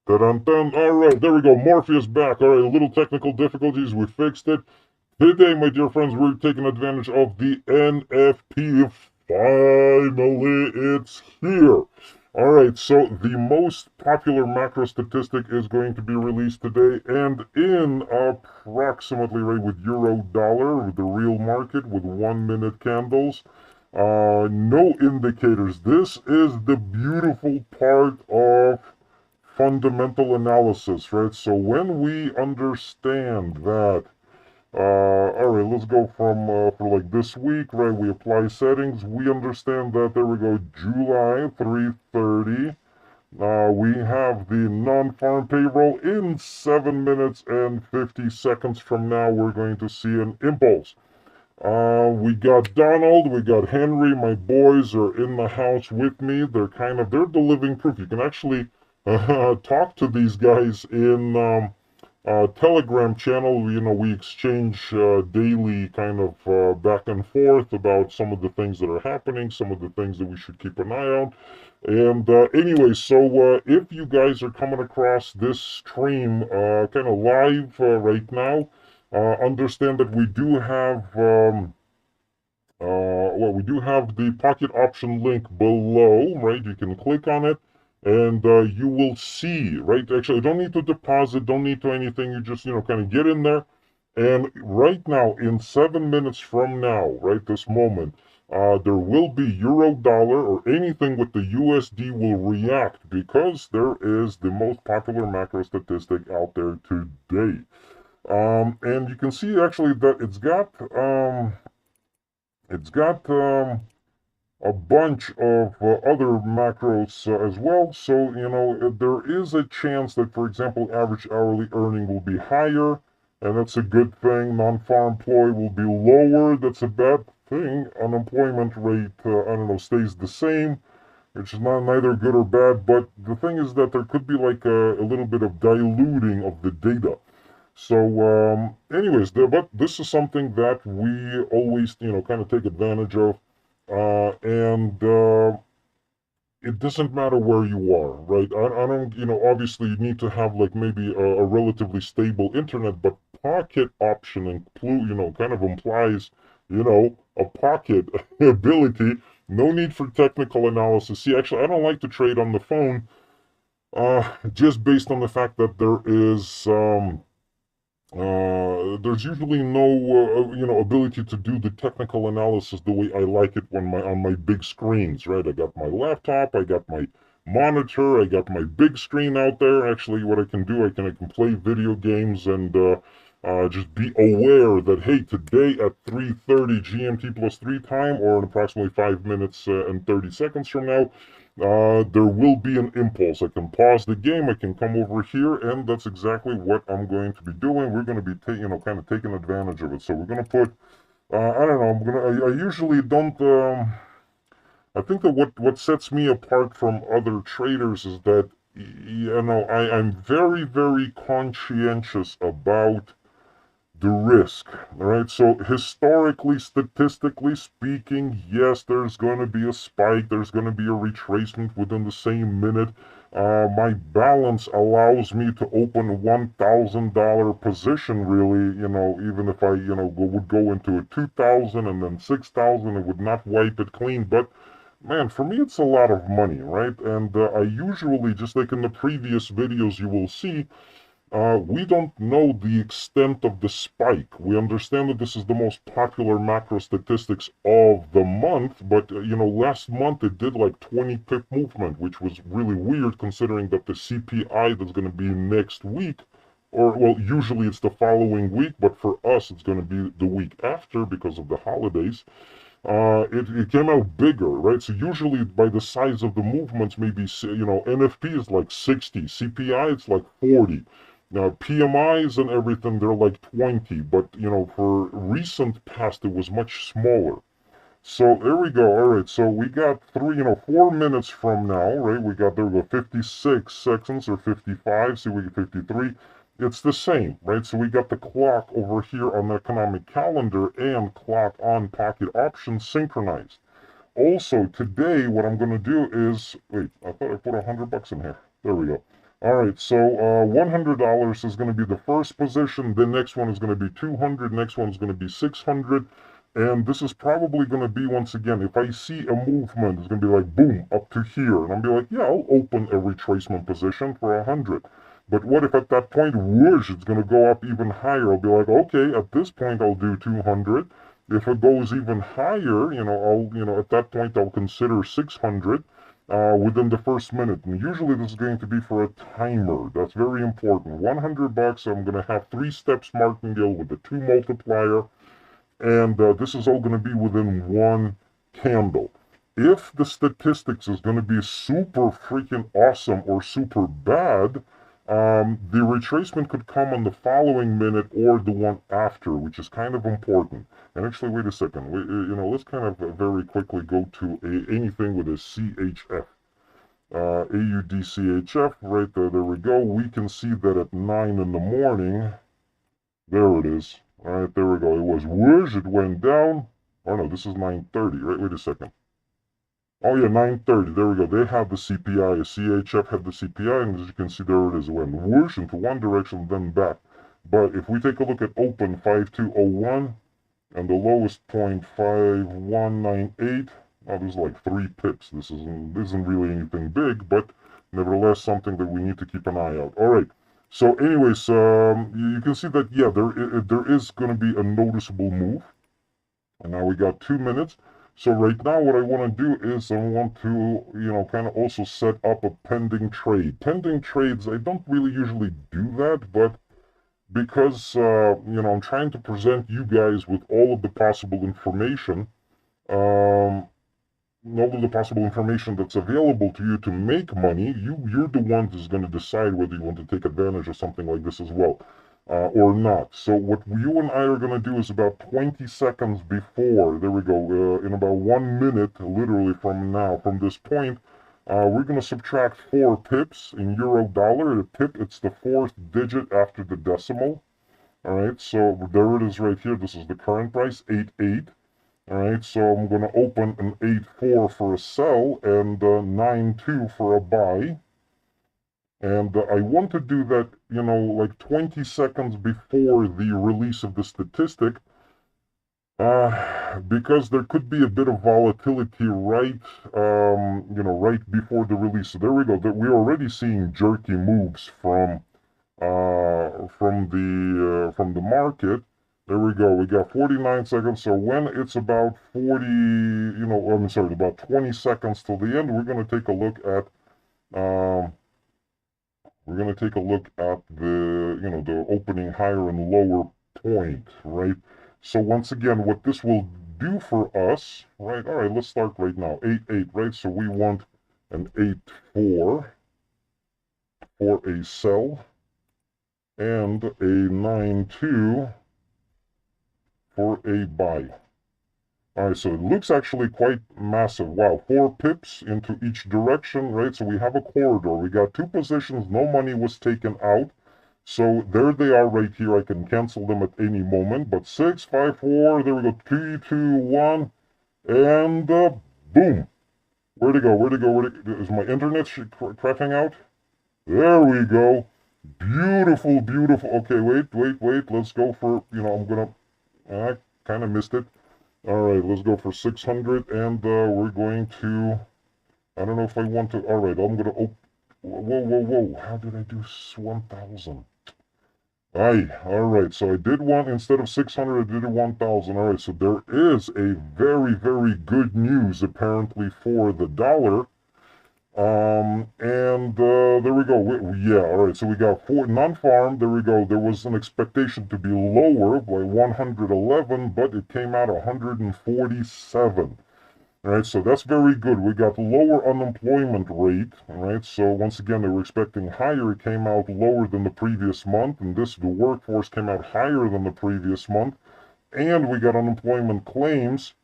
Dun-dun-dun. All right, there we go. Morpheus back. All right, a little technical difficulties. We fixed it. Today, my dear friends, we're taking advantage of the NFP. Finally, it's here. All right, so the most popular macro statistic is going to be released today, and in approximately, right, with euro dollar, with the real market, with 1 minute candles, no indicators. This is the beautiful part of fundamental analysis, right? So when we understand that, all right, let's go from for like this week, right? We apply settings. We understand that. There we go. July 3:30. We have the non-farm payroll in 7 minutes and 50 seconds from now. We're going to see an impulse. We got Donald, we got Henry. My boys are in the house with me. They're the living proof. You can actually talk to these guys in Telegram channel. You know, we exchange daily kind of back and forth about some of the things that are happening, some of the things that we should keep an eye on. And anyway, so if you guys are coming across this stream kind of live right now, understand that we do have we do have the pocket option link below, right? You can click on it, and you will see, right? Actually, you don't need to deposit, don't need to anything. You just, kind of get in there, and right now, in 7 minutes from now, right, this moment, there will be euro dollar or anything with the USD will react because there is the most popular macro statistic out there today. And you can see actually that it's got a bunch of other macros as well. So, there is a chance that, for example, average hourly earning will be higher, and that's a good thing. Non-farm employee will be lower. That's a bad thing. Unemployment rate, I don't know, stays the same, which is not neither good or bad. But the thing is that there could be like a little bit of diluting of the data. So, anyways, but this is something that we always, kind of take advantage of. And it doesn't matter where you are, right? I don't, obviously you need to have like maybe a relatively stable internet, but pocket option kind of implies, a pocket ability. No need for technical analysis. See, actually, I don't like to trade on the phone, just based on the fact that there's usually no ability to do the technical analysis the way I like it on my big screens, right? I got my laptop, I got my monitor, I got my big screen out there. Actually, what I can do, I can play video games and just be aware that, hey, today at 3:30 GMT plus 3 time, or in approximately 5 minutes and 30 seconds from now, there will be an impulse. I can pause the game, I can come over here, and that's exactly what I'm going to be doing. We're going to be kind of taking advantage of it. So we're going to put, I don't know, I usually don't, I think that what sets me apart from other traders is that, I'm very, very conscientious about the risk. All right. So historically, statistically speaking, yes, there's going to be a spike. There's going to be a retracement within the same minute. My balance allows me to open $1,000 position. Really, even if I, would go into a 2,000 and then 6,000, it would not wipe it clean. But man, for me, it's a lot of money, right? And I usually, just like in the previous videos, you will see. We don't know the extent of the spike. We understand that this is the most popular macro statistics of the month, but last month it did like 20 pip movement, which was really weird considering that the CPI that's going to be next week, or well, usually it's the following week, but for us it's going to be the week after because of the holidays. It came out bigger, right? So usually by the size of the movements, maybe, NFP is like 60, CPI it's like 40. Now, PMIs and everything, they're like 20, but, for recent past, it was much smaller. So there we go. All right. So we got 4 minutes from now, right? There we go, 56 seconds or 55. See, we get 53. It's the same, right? So we got the clock over here on the economic calendar and clock on pocket options synchronized. Also, today, what I'm going to do is, wait, I thought I put $100 in here. There we go. All right, so $100 is going to be the first position. The next one is going to be 200. Next one is going to be 600. And this is probably going to be, once again, if I see a movement, it's going to be like, boom, up to here. And I'll be like, yeah, I'll open a retracement position for 100. But what if at that point, whoosh, it's going to go up even higher? I'll be like, okay, at this point, I'll do 200. If it goes even higher, at that point, I'll consider 600 within the first minute. And usually this is going to be for a timer. That's very important. $100, I'm going to have 3 steps martingale with the 2 multiplier. And this is all going to be within 1 candle. If the statistics is going to be super freaking awesome or super bad, the retracement could come on the following minute or the one after, which is kind of important. And actually, wait a second. Let's kind of very quickly go to anything with a CHF. AUDCHF, right there, there we go. We can see that at 9 in the morning, there it is. All right, there we go. It was whoosh, it went down. Oh no, this is 9:30, right? Wait a second. Oh yeah, 9:30. There we go. They have the CPI. A CHF had the CPI, and as you can see, there it is. It went whoosh into one direction, then back. But if we take a look at open 5201 and the lowest point 5198, oh, there's like 3 pips. This isn't really anything big, but nevertheless something that we need to keep an eye out. All right. So, anyways, you can see that yeah, there is going to be a noticeable move. And now we got 2 minutes. So right now, what I want to do is I want to, kind of also set up a pending trade. Pending trades, I don't really usually do that, but because, I'm trying to present you guys with all of the possible information, that's available to you to make money, you're the one who's going to decide whether you want to take advantage of something like this as well, or not. So what you and I are going to do is about 20 seconds before, there we go, in about 1 minute, literally from now, from this point, we're going to subtract 4 pips in euro dollar. The pip, it's the 4th digit after the decimal. All right, so there it is right here. This is the current price, 88. All right, so I'm going to open an 8.4 for a sell and 9.2 for a buy. And I want to do that, like 20 seconds before the release of the statistic, because there could be a bit of volatility right before the release. So there we go. We're already seeing jerky moves from the market. There we go. We got 49 seconds. So when it's about 20 seconds till the end, we're going to take a look at the opening higher and lower point, right? So once again, what this will do for us, right? All right, let's start right now. 8.8, right? So we want an 8.4 for a sell and a 9.2 for a buy. All right, so it looks actually quite massive. Wow, 4 pips into each direction, right? So we have a corridor. We got 2 positions. No money was taken out. So there they are right here. I can cancel them at any moment. But 6, 5, 4, there we go. 3, 2, 1, and boom. Where'd it go? Is my internet crashing out? There we go. Beautiful, beautiful. Okay, wait. Let's go for, I kind of missed it. All right, let's go for 600, and we're going to, I don't know if I want to, all right, I'm going to, whoa, how did I do 1,000? Aye, all right, so I did one, instead of 600, I did 1,000. All right, so there is a very, very good news, apparently, for the dollar. There we go. Yeah, all right. So we got 4 non-farm. There we go. There was an expectation to be lower by 111, but it came out 147. All right, so that's very good. We got lower unemployment rate. All right, so once again, they were expecting higher. It came out lower than the previous month, and the workforce came out higher than the previous month. And we got unemployment claims,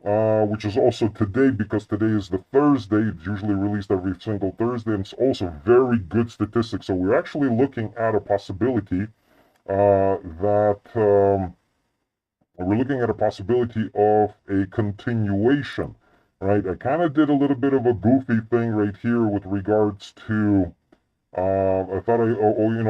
which is also today, because today is the Thursday. It's usually released every single Thursday, and it's also very good statistics. So we're actually looking at a possibility of a continuation, right? I kind of did a little bit of a goofy thing right here with regards to I thought I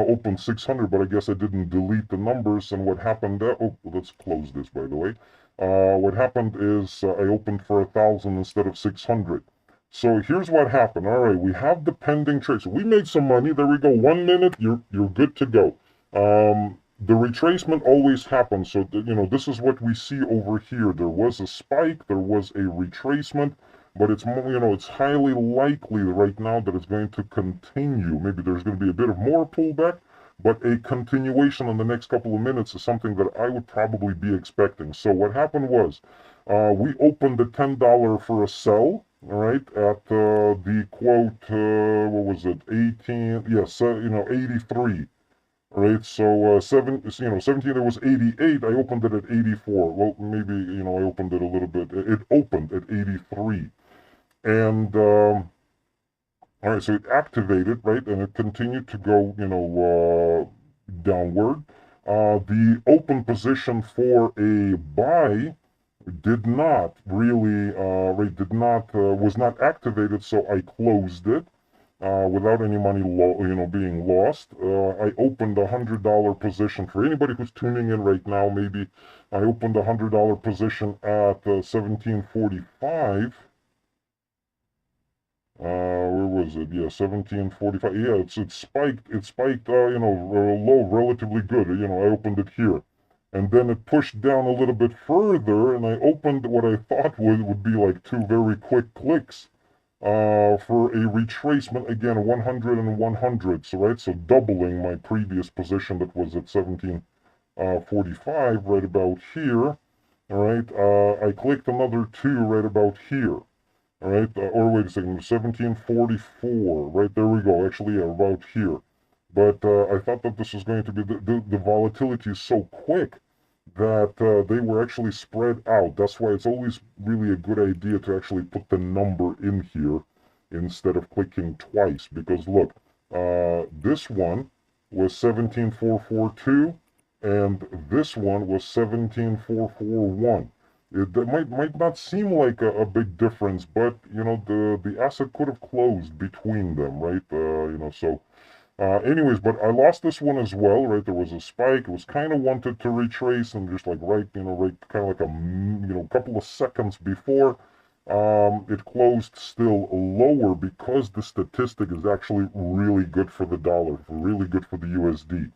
opened 600, but I guess I didn't delete the numbers. And what happened there? Oh, let's close this, by the way. What happened is I opened for 1,000 instead of 600. So here's what happened. All right, we have the pending trade. So we made some money. There we go. 1 minute, you're good to go. The retracement always happens. So this is what we see over here. There was a spike. There was a retracement. But it's highly likely right now that it's going to continue. Maybe there's going to be a bit of more pullback, but a continuation in the next couple of minutes is something that I would probably be expecting. So what happened was, we opened at $10 for a sell, all right, at the quote, what was it, 18, yes, 83. Right, so 17 it was 88. I opened it at 84. Well, maybe I opened it a little bit. It opened at 83. And all right, so it activated, right, and it continued to go, downward. The open position for a buy did not really, right, was not activated, so I closed it without any money, being lost. I opened $100 position for anybody who's tuning in right now. Maybe I opened $100 position at 1745. Where was it? Yeah, 1745. Yeah, it spiked. It spiked. Low, relatively good. I opened it here, and then it pushed down a little bit further, and I opened what I thought would be like two very quick clicks. For a retracement again, 100 and 100. So right, so doubling my previous position that was at 1745, right about here. All right. I clicked another two right about here. All right, or wait a second, 1744, right, there we go, actually, yeah, about here. But I thought that this was going to be, the volatility is so quick that they were actually spread out. That's why it's always really a good idea to actually put the number in here instead of clicking twice. Because look, this one was 17442, and this one was 17441. That might not seem like a big difference, but the asset could have closed between them, right? So anyways, but I lost this one as well, right? There was a spike. It was kind of wanted to retrace, and just like right kind of like a couple of seconds before, it closed still lower because the statistic is actually really good for the dollar, really good for the USD.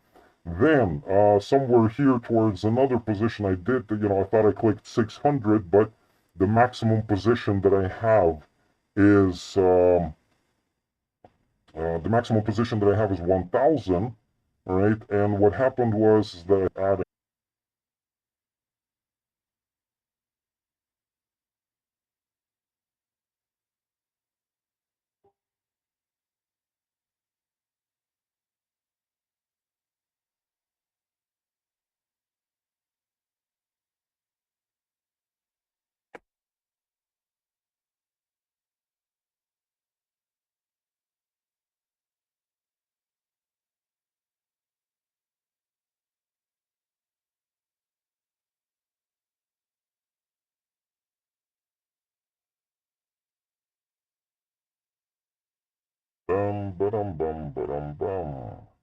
Then, somewhere here towards another position I did, I thought I clicked 600, but the maximum position that I have is, the maximum position that I have is 1,000, right? And what happened was that I added bum, ba-dum, bum, ba-dum, bum.